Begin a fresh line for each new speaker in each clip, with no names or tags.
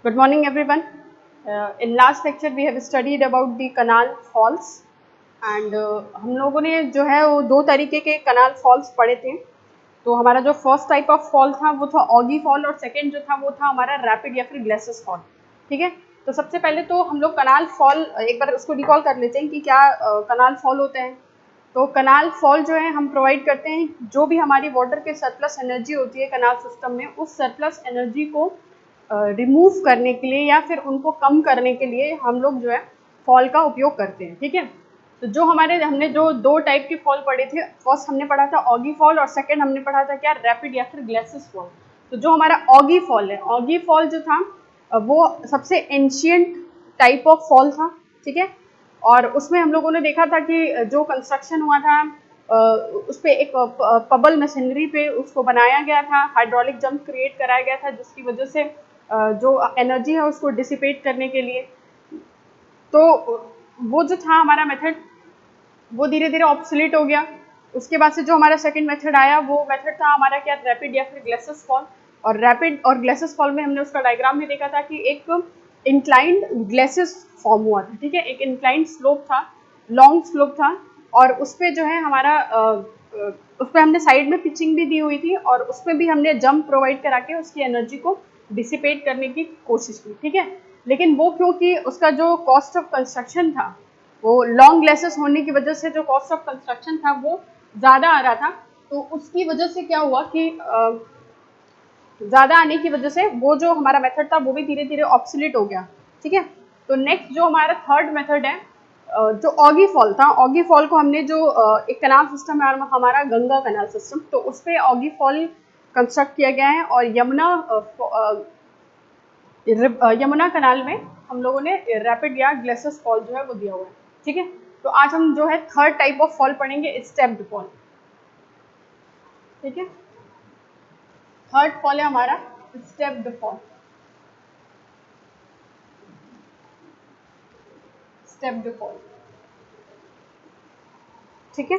Good morning, everyone. In last lecture, we have studied about the canal falls, and हम लोगों ने जो है वो दो तरीके के canal falls पढ़े थे. तो हमारा जो फर्स्ट टाइप ऑफ फॉल था वो था ऑगी फॉल, और सेकेंड जो था वो था हमारा रैपिड या फिर ग्लेसियस फॉल. ठीक है. तो सबसे पहले तो हम लोग कनाल फॉल एक बार उसको रिकॉल कर लेते हैं कि क्या कनाल फॉल होते हैं. तो कनाल फॉल जो है हम प्रोवाइड करते हैं, जो भी हमारी वाटर के सरप्लस एनर्जी होती है कनाल सिस्टम में, उस सरप्लस एनर्जी को रिमूव करने के लिए या फिर उनको कम करने के लिए हम लोग जो है फॉल का उपयोग करते हैं. ठीक है. तो जो हमने जो दो टाइप के फॉल पढ़े थे, फर्स्ट हमने पढ़ा था ऑगी फॉल और सेकंड हमने पढ़ा था क्या, रैपिड या फिर ग्लेसियस फॉल. तो जो हमारा ऑगी फॉल है, ऑगी फॉल जो था वो सबसे एंशियंट टाइप ऑफ फॉल था. ठीक है. और उसमें हम लोगों ने देखा था कि जो कंस्ट्रक्शन हुआ था उस पर एक पबल मशीनरी पे उसको बनाया गया था, हाइड्रोलिक जंप क्रिएट कराया गया था, जिसकी वजह से जो एनर्जी है उसको डिसिपेट करने के लिए. तो वो जो था हमारा मेथड वो धीरे धीरे ऑब्सोलीट हो गया. उसके बाद से जो हमारा सेकंड मेथड आया वो मेथड था हमारा क्या, रैपिड या फिर ग्लेसियस फॉल. और रैपिड और ग्लेसियस फॉल में हमने उसका डायग्राम में देखा था कि एक इंक्लाइंड ग्लेसियस फॉर्म हुआ था. ठीक है. एक इंक्लाइंड स्लोप था, लॉन्ग स्लोप था, और उस पर जो है हमारा उस पर हमने साइड में पिचिंग भी दी हुई थी, और उसमें भी हमने जंप प्रोवाइड करा के उसकी एनर्जी को डिसिपेट करने की कोशिश की. ठीक है. लेकिन वो क्योंकि उसका जो कॉस्ट ऑफ कंस्ट्रक्शन था, वो लॉन्ग ग्लेसेस होने की वजह से जो कॉस्ट ऑफ कंस्ट्रक्शन था वो ज़्यादा आ रहा था. तो उसकी वजह से क्या हुआ कि ज़्यादा आने की वजह से वो जो हमारा मेथड था वो भी धीरे धीरे ऑब्सोलीट हो गया. ठीक है. तो नेक्स्ट जो हमारा थर्ड मेथड है, जो ऑगी फॉल था, ऑगी फॉल को हमने जो एक कनाल सिस्टम है हमारा गंगा कनाल सिस्टम, तो उस पर ऑगी फॉल कंस्ट्रक्ट किया गया है. और यमुना कनाल में हम लोगों ने रैपिड या ग्लेसियस फॉल जो है वो दिया हुआ है. ठीक है. तो आज हम जो है थर्ड टाइप ऑफ फॉल पढ़ेंगे, स्टेप्ड फॉल. ठीक है. थर्ड फॉल है हमारा स्टेप्ड फॉल. Stepped fall. ठीक है.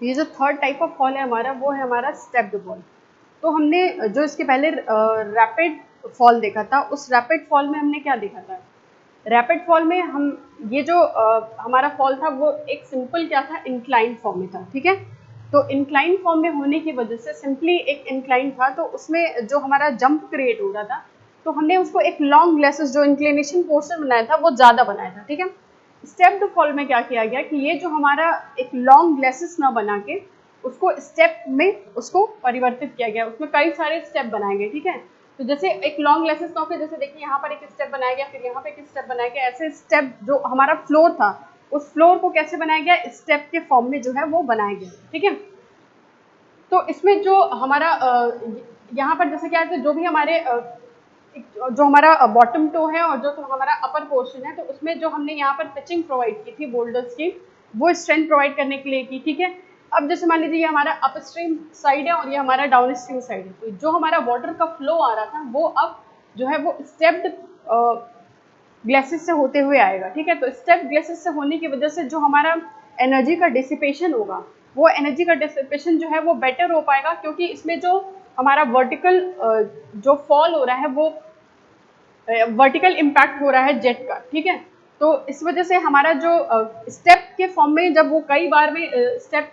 ये जो थर्ड टाइप ऑफ फॉल है हमारा, वो है हमारा स्टेप्ड फॉल। तो हमने जो इसके पहले रैपिड फॉल देखा था, उस रैपिड फॉल में हमने क्या देखा था? रैपिड फॉल में हम ये जो हमारा फॉल था वो एक सिंपल क्या था, इंक्लाइन फॉर्म में था, ठीक है। तो इंक्लाइन फॉर्म में होने की वजह से सिंपली एक इंक्लाइन था, तो उसमें जो हमारा जंप क्रिएट हो रहा था, तो हमने उसको एक लॉन्ग ग्लेसिस जो इंक्लिनेशन पोर्शन बनाया था वो ज़्यादा बनाया था, ठीक है। स्टेप्ड फॉल में क्या किया गया कि ये जो हमारा एक लॉन्ग ग्लेसिस ना बना के उसको स्टेप में उसको परिवर्तित किया गया, उसमें कई सारे स्टेप बनाए गए, ठीक है। तो जैसे एक लॉन्ग ग्लेसिस ना होकर, जैसे देखिए यहाँ पर एक स्टेप बनाया गया, फिर यहाँ पे एक स्टेप बनाया गया, ऐसे स्टेप जो हमारा फ्लोर था उस फ्लोर को कैसे बनाया गया, स्टेप के फॉर्म में जो है वो बनाया गया, ठीक है। तो इसमें जो हमारा यहाँ पर जैसे क्या है, जो भी हमारे जो हमारा बॉटम टो है और जो हमारा अपर पोर्शन है, तो उसमें जो हमने यहाँ पर पिचिंग प्रोवाइड की थी बोल्डर्स की, वो स्ट्रेंथ प्रोवाइड करने के लिए की, ठीक है। अब जैसे मान लीजिए ये हमारा अपस्ट्रीम साइड है और ये हमारा डाउन स्ट्रीम साइड है, तो जो हमारा वाटर का फ्लो आ रहा था वो अब जो है वो स्टेप्ड ग्लेसिस से होते हुए आएगा, ठीक है। तो स्टेप ग्लेसिस से होने की वजह से जो हमारा एनर्जी का डिसिपेशन होगा, वो एनर्जी का डिसिपेशन जो है वो बेटर हो पाएगा, क्योंकि इसमें जो हमारा वर्टिकल जो फॉल हो रहा है वो वर्टिकल इम्पैक्ट हो रहा है जेट का, ठीक है। तो इस वजह से हमारा जो स्टेप के फॉर्म में जब वो कई बार में स्टेप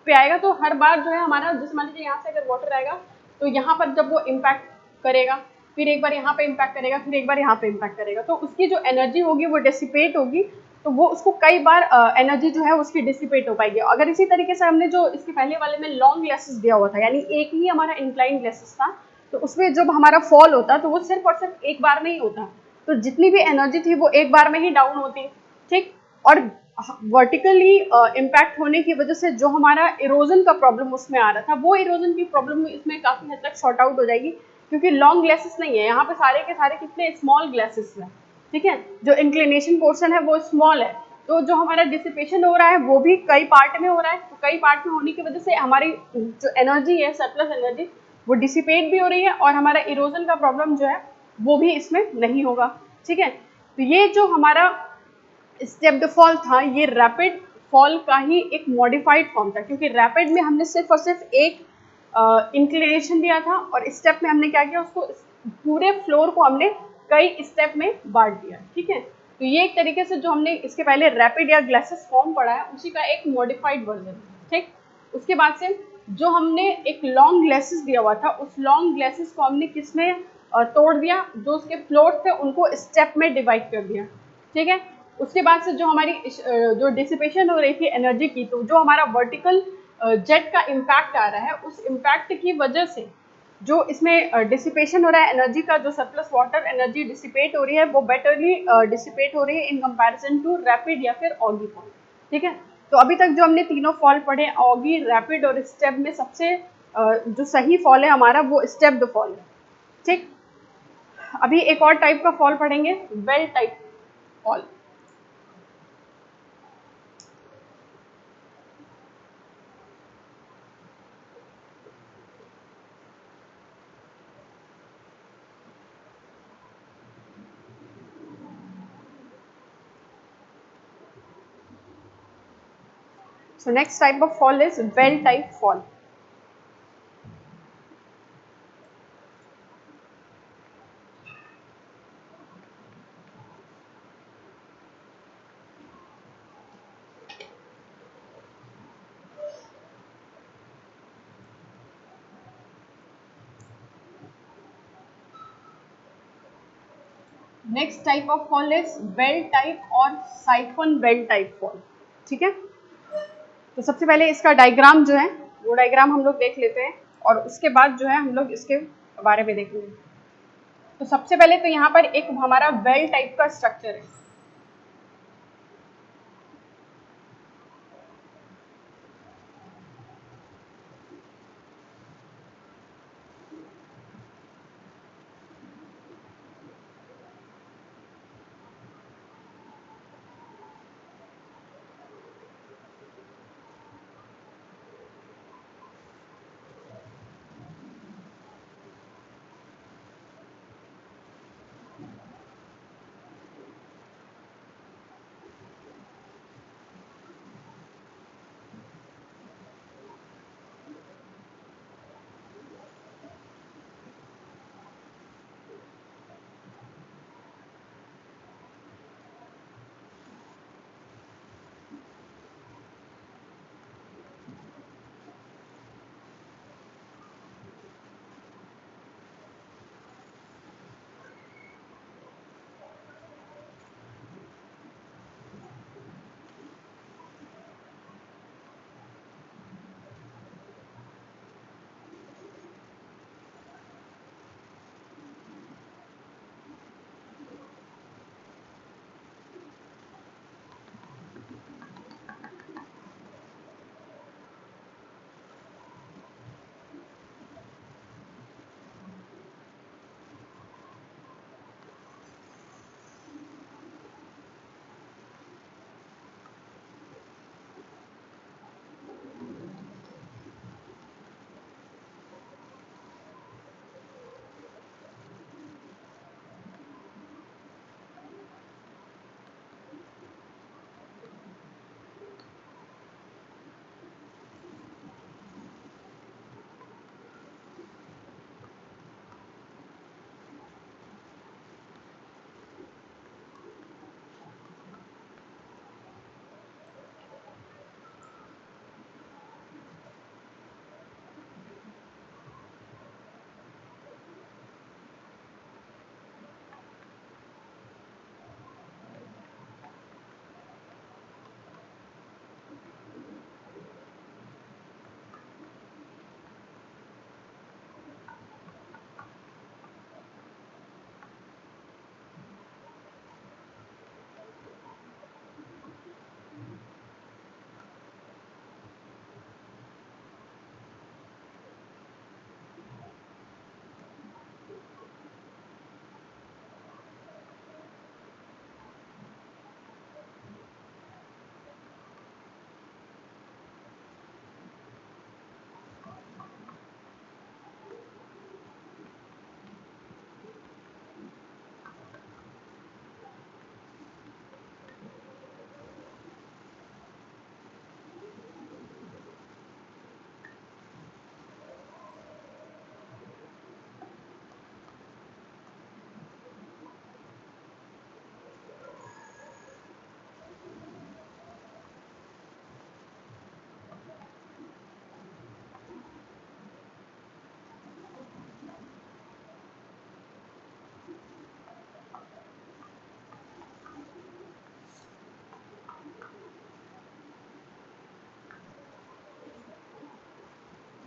पे आएगा, तो हर बार जो है हमारा, जैसे मान लीजिए यहाँ से अगर वाटर आएगा तो यहाँ पर जब वो इम्पैक्ट करेगा, फिर एक बार यहाँ पे इम्पैक्ट करेगा, फिर एक बार यहाँ पे इम्पैक्ट करेगा, तो उसकी जो एनर्जी होगी वो डिसिपेट होगी, तो वो उसको कई बार एनर्जी जो है उसकी डिसिपेट हो पाएगी। अगर इसी तरीके से हमने जो इसके पहले वाले में लॉन्ग ग्लेसिस दिया हुआ था, यानी एक ही हमारा इंक्लाइन ग्लेसिस था, तो उसमें जब हमारा फॉल होता तो वो सिर्फ और सिर्फ एक बार में ही होता, तो जितनी भी एनर्जी थी वो एक बार में ही डाउन होती, ठीक। और वर्टिकली इम्पैक्ट होने की वजह से जो हमारा इरोजन का प्रॉब्लम उसमें आ रहा था, वो इरोजन की प्रॉब्लम इसमें काफ़ी हद तक शॉर्ट आउट हो जाएगी, क्योंकि लॉन्ग ग्लेसिस नहीं है यहाँ पे, सारे के सारे कितने स्मॉल ग्लेसिस हैं, ठीक है। जो इंक्लिनेशन पोर्शन है वो स्मॉल है, तो जो हमारा डिसिपेशन हो रहा है वो भी कई पार्ट में हो रहा है, तो कई पार्ट में होने की वजह से हमारी जो एनर्जी है, सरप्लस एनर्जी, वो डिसिपेट भी हो रही है, और हमारा इरोजन का प्रॉब्लम जो है वो भी इसमें नहीं होगा, ठीक है। तो ये जो हमारा स्टेप्ड फॉल था, ये रैपिड फॉल का ही एक मॉडिफाइड फॉर्म था, क्योंकि रैपिड में हमने सिर्फ और सिर्फ एक इंक्लिनेशन दिया था, और स्टेप में हमने क्या किया, उसको पूरे फ्लोर को हमने कई स्टेप में बांट दिया, ठीक है। तो ये एक तरीके से जो हमने इसके पहले रैपिड या ग्लेसिस फॉर्म पढ़ा है उसी का एक मॉडिफाइड वर्जन, ठीक। उसके बाद से जो हमने एक लॉन्ग ग्लेसिस दिया हुआ था, उस लॉन्ग ग्लेसिस को हमने किस में तोड़ दिया, जो उसके फ्लोर थे उनको स्टेप में डिवाइड कर दिया, ठीक है। उसके बाद से जो हमारी जो डिसिपेशन हो रही थी एनर्जी की, तो जो हमारा वर्टिकल जेट का इम्पैक्ट आ रहा है, उस इम्पैक्ट की वजह से जो इसमें डिसिपेशन हो रहा है एनर्जी का, जो सरप्लस वाटर एनर्जी डिसिपेट हो रही है, वो बेटरली डिसिपेट हो रही है इन कंपैरिजन टू रैपिड या फिर ऑगी फॉल, ठीक है। तो अभी तक जो हमने तीनों फॉल पढ़े, ऑगी, रैपिड और स्टेप में सबसे जो सही फॉल है हमारा वो स्टेप्ड फॉल है, ठीक। अभी एक और टाइप का फॉल पढ़ेंगे, well type fall. So next type of fall is well type fall. Next type of fall is bell type और साइफन बेल टाइप फॉल, ठीक है। तो सबसे पहले इसका डायग्राम जो है वो डायग्राम हम लोग देख लेते हैं, और उसके बाद जो है हम लोग इसके बारे में देखेंगे। तो सबसे पहले तो यहाँ पर एक हमारा बेल टाइप का स्ट्रक्चर है,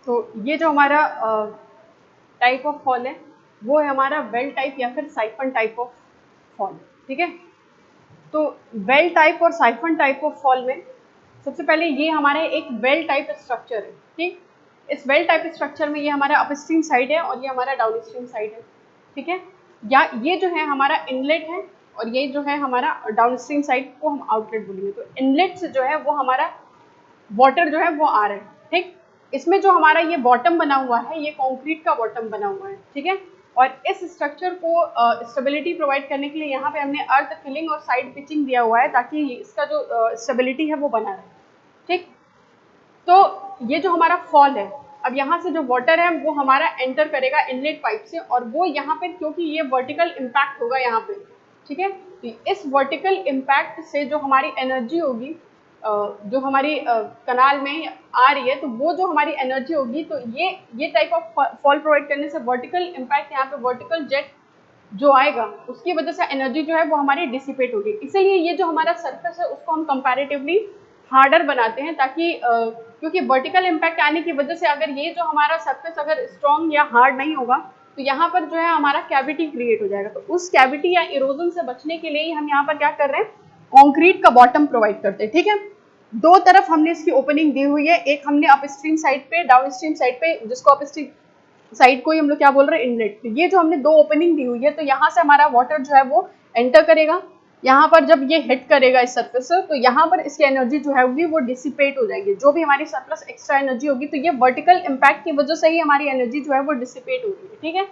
तो ये जो हमारा टाइप ऑफ फॉल है वो है हमारा वेल टाइप या फिर साइफन टाइप ऑफ फॉल, ठीक है। तो वेल टाइप और साइफन टाइप ऑफ फॉल में सबसे पहले ये हमारा एक वेल टाइप स्ट्रक्चर है, ठीक। इस वेल टाइप स्ट्रक्चर में ये हमारा अपस्ट्रीम साइड है और ये हमारा डाउनस्ट्रीम साइड है, ठीक है। या ये जो है हमारा इनलेट है और ये जो है हमारा डाउनस्ट्रीम साइड को हम आउटलेट बोलेंगे। तो इनलेट से जो है वो हमारा वाटर जो है वो आ रहा है, ठीक। इसमें जो हमारा ये बॉटम बना हुआ है ये कंक्रीट का बॉटम बना हुआ है, ठीक है। और इस स्ट्रक्चर को स्टेबिलिटी प्रोवाइड करने के लिए यहाँ पे हमने अर्थ फिलिंग और साइड पिचिंग दिया हुआ है ताकि इसका जो स्टेबिलिटी है वो बना रहे, ठीक। तो ये जो हमारा फॉल है, अब यहाँ से जो वाटर है वो हमारा एंटर करेगा इनलेट पाइप से और वो यहाँ पे क्योंकि ये वर्टिकल इम्पैक्ट होगा यहाँ पे, ठीक है। तो इस वर्टिकल इम्पैक्ट से जो हमारी एनर्जी होगी जो हमारी कनाल में आ रही है, तो वो जो हमारी एनर्जी होगी, तो ये टाइप ऑफ फॉल प्रोवाइड करने से वर्टिकल इम्पैक्ट यहाँ पे वर्टिकल जेट जो आएगा उसकी वजह से एनर्जी जो है वो हमारी डिसिपेट होगी। इसीलिए ये जो हमारा सरफेस है उसको हम कंपैरेटिवली हार्डर बनाते हैं ताकि क्योंकि वर्टिकल इम्पैक्ट आने की वजह से अगर ये जो हमारा सरफेस अगर स्ट्रॉन्ग या हार्ड नहीं होगा तो यहाँ पर जो है हमारा कैविटी क्रिएट हो जाएगा। तो उस कैविटी या इरोजन से बचने के लिए हम यहाँ पर क्या कर रहे हैं, कॉन्क्रीट का बॉटम प्रोवाइड करते हैं, ठीक है। दो तरफ हमने इसकी ओपनिंग दी हुई है, एक हमने अपस्ट्रीम साइड पे, डाउन स्ट्रीम साइड पे, जिसको अपस्ट्रीम साइड को ही हम लोग क्या बोल रहे हैं, इनलेट। तो ये जो हमने दो ओपनिंग दी हुई है, तो यहाँ से हमारा वाटर जो है वो एंटर करेगा, यहाँ पर जब ये हिट करेगा इस सरफेस से तो यहाँ पर इसकी एनर्जी जो है होगी वो डिसिपेट हो जाएगी, जो भी हमारी सरप्लस एक्स्ट्रा एनर्जी होगी। तो ये वर्टिकल इम्पैक्ट की वजह से ही हमारी एनर्जी जो है वो डिसिपेट होगी, ठीक है।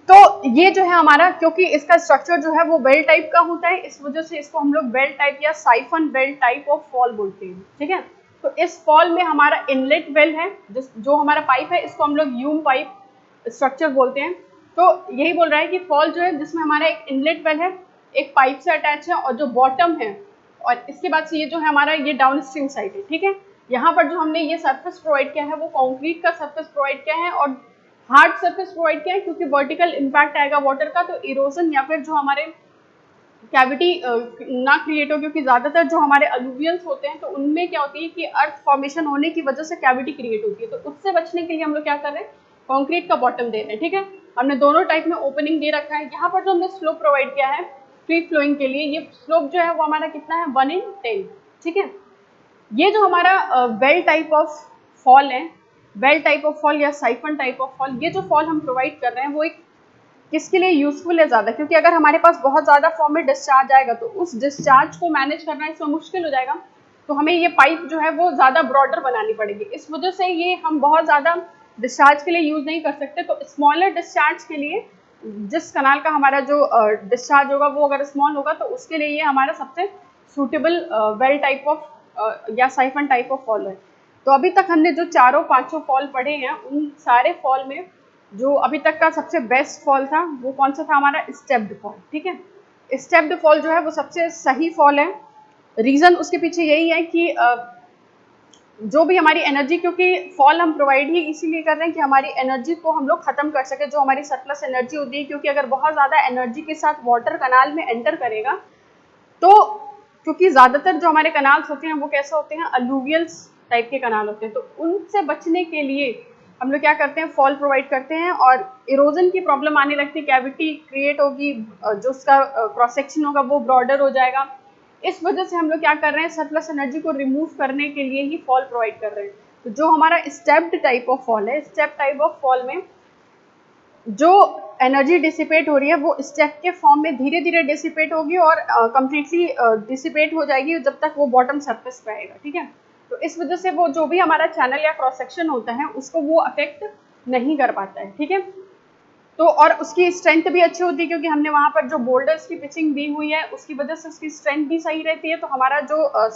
तो ये जो है हमारा, क्योंकि इसका स्ट्रक्चर जो है वो वेल टाइप का होता है, इस वजह से इसको हम लोग वेल टाइप या siphon well type of fall बोलते हैं, ठीक है। तो इस फॉल में हमारा इनलेट वेल है, जो हमारा पाइप है इसको हम लोग यूम पाइप स्ट्रक्चर बोलते हैं। तो यही बोल रहा है कि फॉल जो है जिसमें हमारा एक इनलेट वेल है, एक पाइप से अटैच है और जो बॉटम है, और इसके बाद से ये जो है हमारा ये डाउन स्ट्रीम साइड है, ठीक है। यहाँ पर जो हमने ये सरफेस प्रोवाइड किया है वो कॉन्क्रीट का सरफेस प्रोवाइड किया है और हार्ड सरफेस प्रोवाइड किया है, क्योंकि वर्टिकल इम्पैक्ट आएगा वाटर का तो इरोजन या फिर जो हमारे कैविटी ना क्रिएट हो, क्योंकि ज्यादातर जो हमारे अलूवियल्स होते हैं तो उनमें क्या होती है कि अर्थ फॉर्मेशन होने की वजह से कैविटी क्रिएट होती है। तो उससे बचने के लिए हम लोग क्या कर रहे हैं, कॉन्क्रीट का बॉटम दे रहे हैं, ठीक है। हमने दोनों टाइप में ओपनिंग दे रखा है। यहाँ पर जो हमने स्लोप प्रोवाइड किया है फ्री फ्लोइंग के लिए, ये स्लोप जो है वो हमारा कितना है, 1/10, ठीक है। ये जो हमारा वेल टाइप ऑफ फॉल है, वेल टाइप ऑफ फॉल या साइफन टाइप ऑफ फॉल, ये जो फॉल हम प्रोवाइड कर रहे हैं वो एक किसके लिए यूजफुल है ज़्यादा, क्योंकि अगर हमारे पास बहुत ज़्यादा फॉर्म में डिस्चार्ज आएगा तो उस डिस्चार्ज को मैनेज करना इसमें मुश्किल हो जाएगा। तो हमें ये पाइप जो है वो ज़्यादा ब्रॉडर बनानी पड़ेगी, इस वजह से ये हम बहुत ज़्यादा डिस्चार्ज के लिए यूज़ नहीं कर सकते। तो स्मॉलर डिस्चार्ज के लिए, जिस कनाल का हमारा जो डिस्चार्ज होगा वो अगर स्मॉल होगा तो उसके लिए ये हमारा सबसे सूटेबल वेल टाइप ऑफ या साइफन टाइप ऑफ फॉल है। तो अभी तक हमने जो चारों पांचों फॉल पढ़े हैं उन सारे फॉल में जो अभी तक का सबसे बेस्ट फॉल था वो कौन सा था, हमारा स्टेप्ड फॉल, ठीक है। स्टेप्ड फॉल जो है वो सबसे सही फॉल है। रीजन उसके पीछे यही है कि जो भी हमारी एनर्जी, क्योंकि फॉल हम प्रोवाइड ही इसीलिए कर रहे हैं कि हमारी एनर्जी को हम लोग खत्म कर सके, जो हमारी सरप्लस एनर्जी होती है, क्योंकि अगर बहुत ज़्यादा एनर्जी के साथ वाटर कनाल में एंटर करेगा तो, क्योंकि ज़्यादातर जो हमारे कनाल्स होते हैं वो कैसे होते हैं, अलूवियल्स टाइप के कनाल होते हैं, तो उनसे बचने के लिए हम लोग क्या करते हैं, फॉल प्रोवाइड करते हैं और इरोजन की प्रॉब्लम आने लगती है, कैविटी क्रिएट होगी, जो उसका क्रॉस सेक्शन होगा वो ब्रॉडर हो जाएगा। इस वजह से हम लोग क्या कर रहे हैं, सरप्लस एनर्जी को रिमूव करने के लिए ही फॉल प्रोवाइड कर रहे हैं। तो जो हमारा स्टेप्ड टाइप ऑफ फॉल है, स्टेप टाइप ऑफ फॉल में जो एनर्जी डिसिपेट हो रही है वो स्टेप के फॉर्म में धीरे धीरे डिसिपेट होगी और कंप्लीटली डिसिपेट हो जाएगी जब तक वो बॉटम सरफेस पे आएगा, ठीक है। तो इस वजह से वो जो भी हमारा चैनल या क्रॉस सेक्शन होता है उसको वो अफेक्ट नहीं कर पाता है, ठीक है। तो और उसकी स्ट्रेंथ भी अच्छी होती है, क्योंकि हमने वहाँ पर जो बोल्डर्स की पिचिंग दी हुई है उसकी वजह से उसकी स्ट्रेंथ भी सही रहती है, तो हमारा जो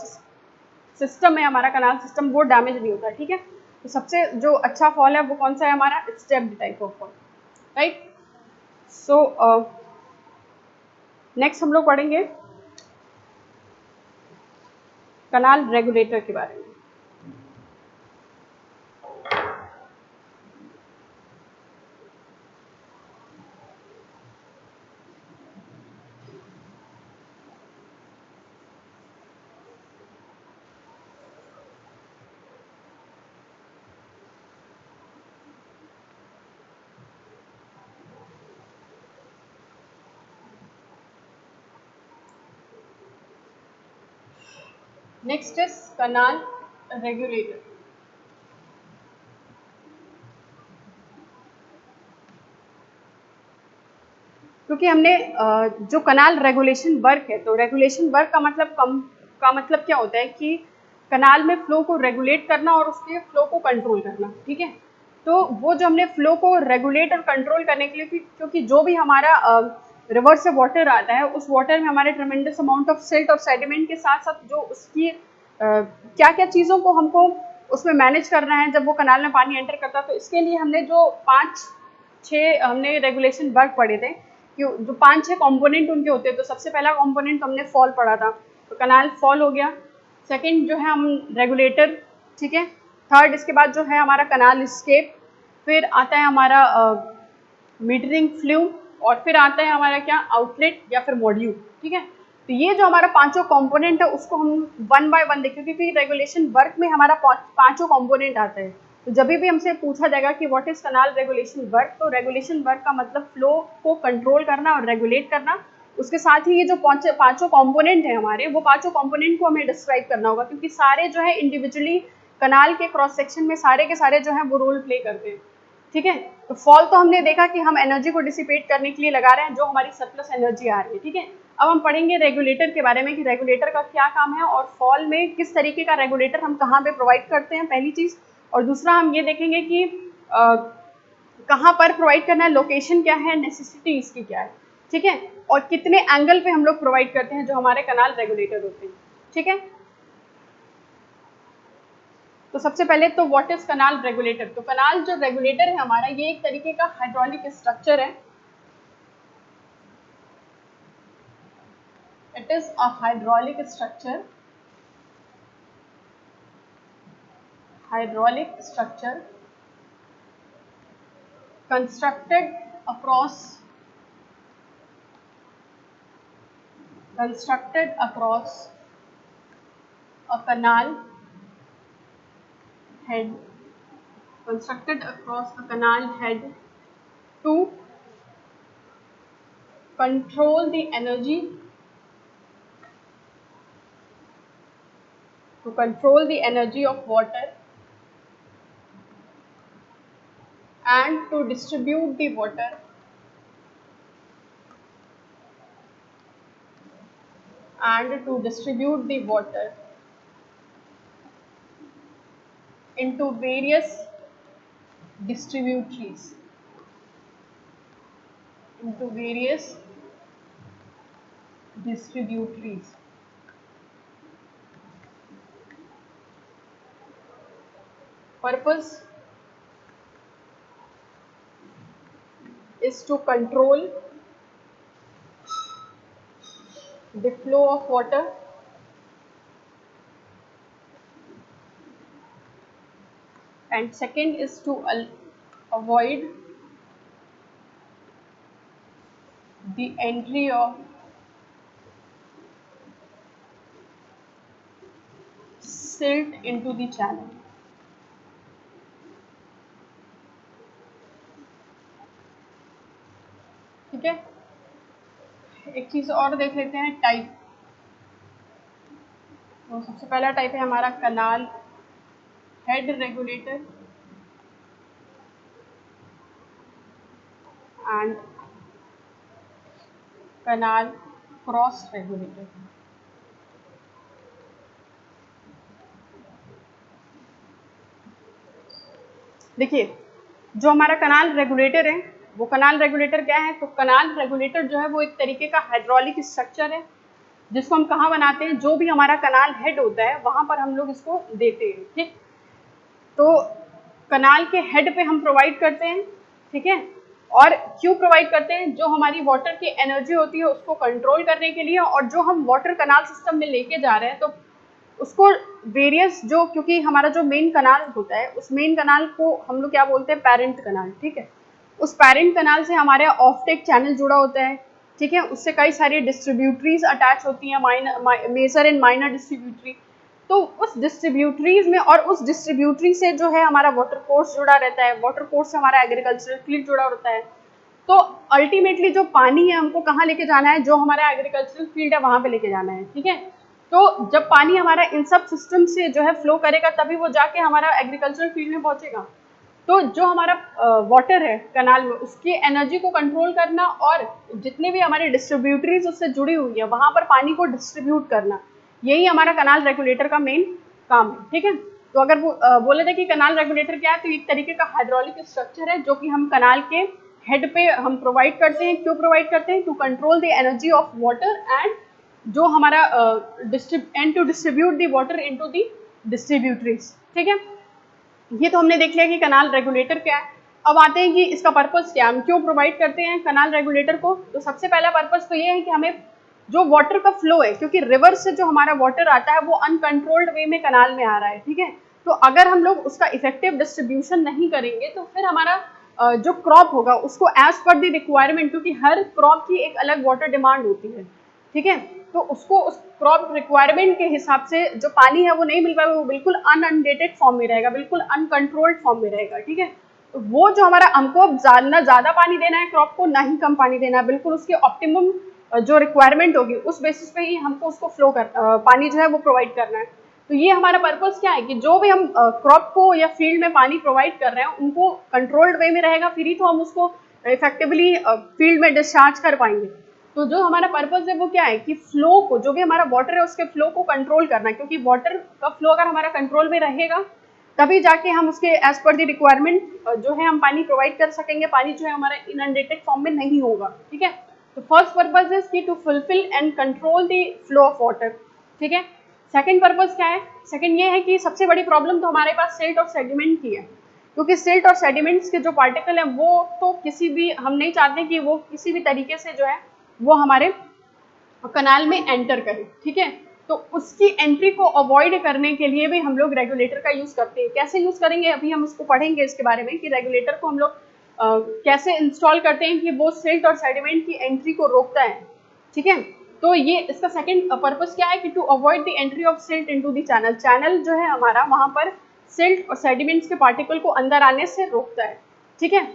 सिस्टम है, हमारा कनाल सिस्टम, वो डैमेज नहीं होता, ठीक है। तो सबसे जो अच्छा फॉल है वो कौन सा है, हमारा stepped type of fall, right. So next हम लोग पढ़ेंगे कनाल रेगुलेटर के बारे में। Next is canal regulator. क्योंकि हमने जो कनाल रेगुलेशन वर्क है, तो रेगुलेशन वर्क का मतलब क्या होता है कि कनाल में फ्लो को रेगुलेट करना और उसके फ्लो को कंट्रोल करना, ठीक है। तो वो जो हमने फ्लो को रेगुलेट और कंट्रोल करने के लिए, क्योंकि जो भी हमारा रिवर से वाटर आता है, उस वाटर में हमारे ट्रेमेंडस अमाउंट ऑफ सिल्ट और सेडिमेंट के साथ साथ जो उसकी क्या क्या चीज़ों को हमको उसमें मैनेज करना है जब वो कनाल में पानी एंटर करता है। तो इसके लिए हमने जो 5-6 हमने रेगुलेशन वर्क पढ़े थे कि जो 5-6 कंपोनेंट उनके होते हैं। तो सबसे पहला कंपोनेंट हमने फॉल पढ़ा था, तो कनाल फॉल हो गया। सेकंड जो है हम रेगुलेटर, ठीक है। थर्ड इसके बाद जो है हमारा कनाल स्केप, फिर आता है हमारा मीटरिंग फ्लू, और फिर आता है हमारा क्या, आउटलेट या फिर मॉड्यूल, ठीक है। तो ये जो हमारा पांचों कंपोनेंट है उसको हम वन बाय वन देखें, क्योंकि रेगुलेशन वर्क में हमारा पांचों कंपोनेंट आता है। तो जब भी हमसे पूछा जाएगा कि what is canal regulation work, तो रेगुलेशन वर्क का मतलब फ्लो को कंट्रोल करना और रेगुलेट करना। उसके साथ ही ये जो पांचों कंपोनेंट है हमारे, वो पांचों कंपोनेंट को हमें डिस्क्राइब करना होगा, क्योंकि सारे जो है इंडिविजुअली कनाल के क्रॉस सेक्शन में सारे के सारे जो है वो रोल प्ले करते हैं, ठीक है। तो फॉल तो हमने देखा कि हम एनर्जी को डिसिपेट करने के लिए लगा रहे हैं, जो हमारी सरप्लस एनर्जी आ रही है, ठीक है। अब हम पढ़ेंगे रेगुलेटर के बारे में कि रेगुलेटर का क्या काम है और फॉल में किस तरीके का रेगुलेटर हम कहाँ पे प्रोवाइड करते हैं, पहली चीज। और दूसरा हम ये देखेंगे कि कहाँ पर प्रोवाइड करना है, लोकेशन क्या है, नेसेसिटी इसकी क्या है, ठीक है। और कितने एंगल पे हम लोग प्रोवाइड करते हैं जो हमारे कनाल रेगुलेटर होते हैं, ठीक है। तो सबसे पहले तो व्हाट इज कनाल रेगुलेटर। तो कनाल जो रेगुलेटर है हमारा, ये एक तरीके का हाइड्रोलिक स्ट्रक्चर है। It is a hydraulic structure, constructed across a canal head, to control the energy of water and to distribute the water into various distributaries, purpose is to control the flow of water and second is to avoid the entry of silt into the channel, ठीक है। एक चीज और देख लेते हैं, type. तो सबसे पहला टाइप है हमारा canal head regulator and canal cross regulator. देखिए, जो हमारा कनाल रेगुलेटर है, वो कनाल रेगुलेटर क्या है, तो कनाल रेगुलेटर जो है वो एक तरीके का हाइड्रोलिक स्ट्रक्चर है, जिसको हम कहाँ बनाते हैं, जो भी हमारा कनाल हेड होता है वहां पर हम लोग इसको देते हैं, ठीक। तो कनाल के हेड पे हम प्रोवाइड करते हैं, ठीक है। और क्यों प्रोवाइड करते हैं, जो हमारी वाटर की एनर्जी होती है उसको कंट्रोल करने के लिए, और जो हम वाटर कनाल सिस्टम में लेके जा रहे हैं तो उसको वेरियस जो, क्योंकि हमारा जो मेन कनाल होता है, उस मेन कनाल को हम लोग क्या बोलते हैं, पेरेंट कनाल, ठीक है। उस पेरेंट कनाल से हमारे ऑफटेक चैनल जुड़ा होता है, ठीक है। उससे कई सारी डिस्ट्रीब्यूटरीज अटैच होती हैं, मेजर एंड माइनर डिस्ट्रीब्यूटरी। तो उस डिस्ट्रीब्यूटरीज में, और उस डिस्ट्रीब्यूटरी से जो है हमारा वाटर कोर्स जुड़ा रहता है, वाटर कोर्स से हमारा एग्रीकल्चरल फील्ड जुड़ा होता है। तो अल्टीमेटली जो पानी है हमको कहाँ लेके जाना है, जो हमारा एग्रीकल्चरल फील्ड है वहां पे लेके जाना है, ठीक है। तो जब पानी हमारा इन सब सिस्टम से जो है फ्लो करेगा तभी वो जाके हमारा एग्रीकल्चरल फील्ड में पहुंचेगा। तो जो हमारा वाटर है कनाल में, उसकी एनर्जी को कंट्रोल करना और जितने भी हमारे डिस्ट्रीब्यूटरीज उससे जुड़ी हुई है वहां पर पानी को डिस्ट्रीब्यूट करना, यही हमारा कनाल रेगुलेटर का मेन काम है। ठीक है, तो अगर वो बोले जाए कि कनाल रेगुलेटर क्या है, तो एक तरीके का हाइड्रोलिक स्ट्रक्चर है जो कि हम कनाल के हेड पे हम प्रोवाइड करते हैं। क्यों प्रोवाइड करते हैं? To control the energy of water and जो हमारा and to distribute the water into the distributaries. ठीक है, ये तो हमने देख लिया कि कनाल रेगुलेटर क्या है। अब आते हैं कि इसका पर्पस क्या है, हम क्यों प्रोवाइड करते हैं कनाल रेगुलेटर को। तो सबसे पहला पर्पस तो ये है कि हमें जो वाटर का फ्लो है, क्योंकि रिवर से जो हमारा वाटर आता है वो अनकंट्रोल्ड वे में कनाल में आ रहा है। ठीक है, तो अगर हम लोग उसका इफेक्टिव डिस्ट्रीब्यूशन नहीं करेंगे तो फिर हमारा जो क्रॉप होगा उसको एज पर द रिक्वायरमेंट, क्योंकि हर क्रॉप की एक अलग वाटर डिमांड होती है। ठीक है, तो उसको उस क्रॉप रिक्वायरमेंट के हिसाब से जो पानी है वो नहीं मिल पाएगा, वो बिल्कुल अनअनडेटेड फॉर्म में रहेगा, बिल्कुल अनकंट्रोल्ड फॉर्म में रहेगा। ठीक है, तो वो जो हमारा हमको ना ज़्यादा पानी देना है क्रॉप को, ना ही कम पानी देना है, बिल्कुल उसके ऑप्टिमम जो रिक्वायरमेंट होगी उस बेसिस पे ही हमको उसको फ्लो कर पानी जो है वो प्रोवाइड करना है। तो ये हमारा पर्पस क्या है कि जो भी हम क्रॉप को या फील्ड में पानी प्रोवाइड कर रहे हैं उनको कंट्रोल्ड वे में रहेगा, फिर ही तो हम उसको इफेक्टिवली फील्ड में डिस्चार्ज कर पाएंगे। तो जो हमारा पर्पस है वो क्या है कि फ्लो को, जो भी हमारा वाटर है उसके फ्लो को कंट्रोल करना है, क्योंकि वाटर का फ्लो अगर हमारा कंट्रोल में रहेगा तभी जाके हम उसके एज पर द रिक्वायरमेंट जो है हम पानी प्रोवाइड कर सकेंगे, पानी जो है हमारा इनअनडेटेड फॉर्म में नहीं होगा। ठीक है, तो first purpose is key to fulfil and control the flow of water. ठीक है, सेकंड पर्पज क्या है? सेकंड ये है कि सबसे बड़ी प्रॉब्लम तो हमारे पास सिल्ट और सेडिमेंट की है, क्योंकि सिल्ट और सेडिमेंट्स के जो पार्टिकल हैं वो तो किसी भी, हम नहीं चाहते कि वो किसी भी तरीके से जो है वो हमारे कनाल में एंटर करे। ठीक है, तो उसकी एंट्री को अवॉइड करने के लिए भी हम लोग रेगुलेटर का यूज करते हैं। कैसे यूज करेंगे अभी हम उसको पढ़ेंगे इसके बारे में कि रेगुलेटर को हम लोग कैसे इंस्टॉल करते हैं कि वो सिल्ट और सेडिमेंट की एंट्री को रोकता है। ठीक है, तो ये इसका सेकंड पर्पस क्या है कि to avoid the entry of silt into the channel. Channel जो है हमारा वहां पर सिल्ट और सेडिमेंट्स के पार्टिकल को अंदर आने से रोकता है। ठीक है,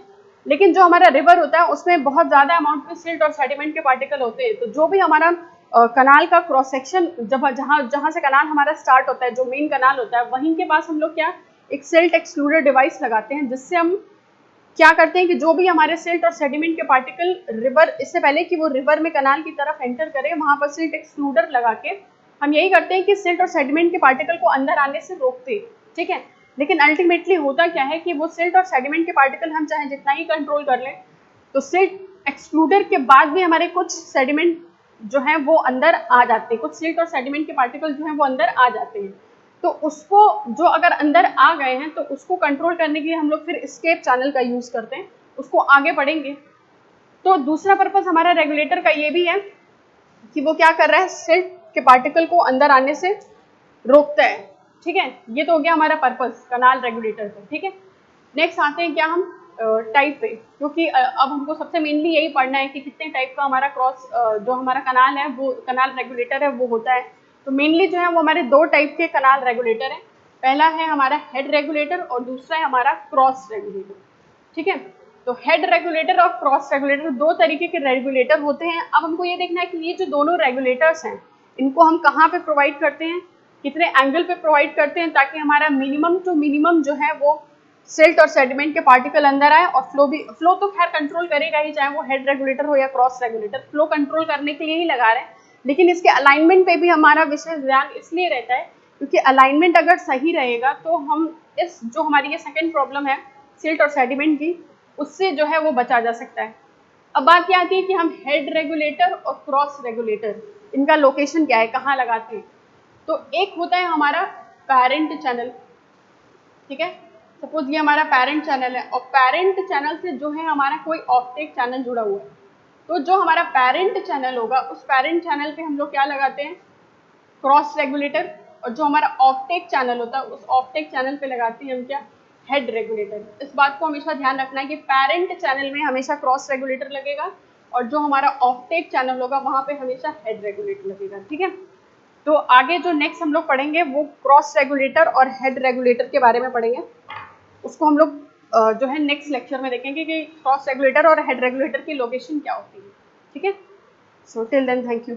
लेकिन जो हमारा रिवर होता है उसमें बहुत ज़्यादा अमाउंट में सिल्ट और सेडिमेंट के पार्टिकल होते हैं। तो जो भी हमारा कनाल का क्रॉस सेक्शन, जब जहाँ से कनाल हमारा स्टार्ट होता है, जो मेन कनाल होता है, वहीं के पास हम लोग क्या एक सिल्ट एक्सक्लूडर डिवाइस लगाते हैं, जिससे हम क्या करते हैं कि जो भी हमारे सिल्ट और सेडिमेंट के पार्टिकल रिवर, इससे पहले कि वो रिवर में कनाल की तरफ एंटर करे, वहाँ पर सिल्ट एक्सक्लूडर लगा के हम यही करते हैं कि सिल्ट और सेडिमेंट के पार्टिकल को अंदर आने से रोकते हैं। ठीक है, लेकिन अल्टीमेटली होता क्या है कि वो सिल्ट और सेडिमेंट के पार्टिकल हम चाहे जितना ही कंट्रोल कर लें, तो सिल्ट एक्सक्लूडर के बाद भी हमारे कुछ सेडिमेंट जो है वो अंदर आ जाते हैं, कुछ सिल्ट और सेडिमेंट के पार्टिकल जो है वो अंदर आ जाते हैं। तो उसको जो अगर अंदर आ गए हैं तो उसको कंट्रोल करने के लिए हम लोग फिर एस्केप चैनल का यूज करते हैं, उसको आगे बढ़ेंगे। तो दूसरा पर्पस हमारा रेगुलेटर का ये भी है कि वो क्या कर रहा है, सिल्ट के पार्टिकल को अंदर आने से रोकता है। ठीक है, ये तो हो गया हमारा पर्पस कनाल रेगुलेटर का। ठीक है, नेक्स्ट आते हैं क्या हम टाइप पे, क्योंकि अब हमको सबसे मेनली यही पढ़ना है कि कितने टाइप का हमारा क्रॉस जो हमारा कनाल है वो कनाल रेगुलेटर है वो होता है। तो मेनली जो है वो हमारे दो टाइप के कनाल रेगुलेटर हैं। पहला है हमारा हेड रेगुलेटर और दूसरा है हमारा क्रॉस रेगुलेटर। ठीक है, तो हेड रेगुलेटर और क्रॉस रेगुलेटर दो तरीके के रेगुलेटर होते हैं। अब हमको ये देखना है कि ये जो दोनों रेगुलेटर्स हैं इनको हम कहाँ पे प्रोवाइड करते हैं, कितने एंगल पे प्रोवाइड करते हैं, ताकि हमारा मिनिमम टू मिनिमम जो है वो सिल्ट और सेडिमेंट के पार्टिकल अंदर आए और फ्लो तो खैर कंट्रोल करेगा ही, चाहे वो हेड रेगुलेटर हो या क्रॉस रेगुलेटर, फ्लो कंट्रोल करने के लिए ही लगा रहे हैं। लेकिन इसके अलाइनमेंट पे भी हमारा विशेष ध्यान इसलिए रहता है क्योंकि अलाइनमेंट अगर सही रहेगा तो हम इस जो हमारी ये सेकेंड प्रॉब्लम है सिल्ट और सेडिमेंट की, उससे जो है वो बचा जा सकता है। अब बात क्या आती है कि हम हेड रेगुलेटर और क्रॉस रेगुलेटर इनका लोकेशन क्या है, कहाँ लगाते हैं। तो एक होता है हमारा पेरेंट चैनल। ठीक है, सपोज ये हमारा पेरेंट चैनल है और पेरेंट चैनल से जो है हमारा कोई ऑफटेक चैनल जुड़ा हुआ है, तो जो हमारा पेरेंट चैनल होगा उस पेरेंट चैनल पे हम लोग क्या लगाते हैं, क्रॉस रेगुलेटर। और जो हमारा ऑफटेक चैनल होता है उस ऑफटेक चैनल पे लगाते हैं हम क्या, हेड रेगुलेटर। इस बात को हमेशा ध्यान रखना है कि पेरेंट चैनल में हमेशा क्रॉस रेगुलेटर लगेगा और जो हमारा ऑफटेक चैनल होगा वहां पे हमेशा हेड रेगुलेटर लगेगा। ठीक है, तो आगे जो नेक्स्ट हम लोग पढ़ेंगे वो क्रॉस रेगुलेटर और हेड रेगुलेटर के बारे में पढ़ेंगे। उसको हम लोग जो है नेक्स्ट लेक्चर में देखेंगे कि क्रॉस रेगुलेटर और हेड रेगुलेटर की लोकेशन क्या होती है। ठीक है, so till then thank you.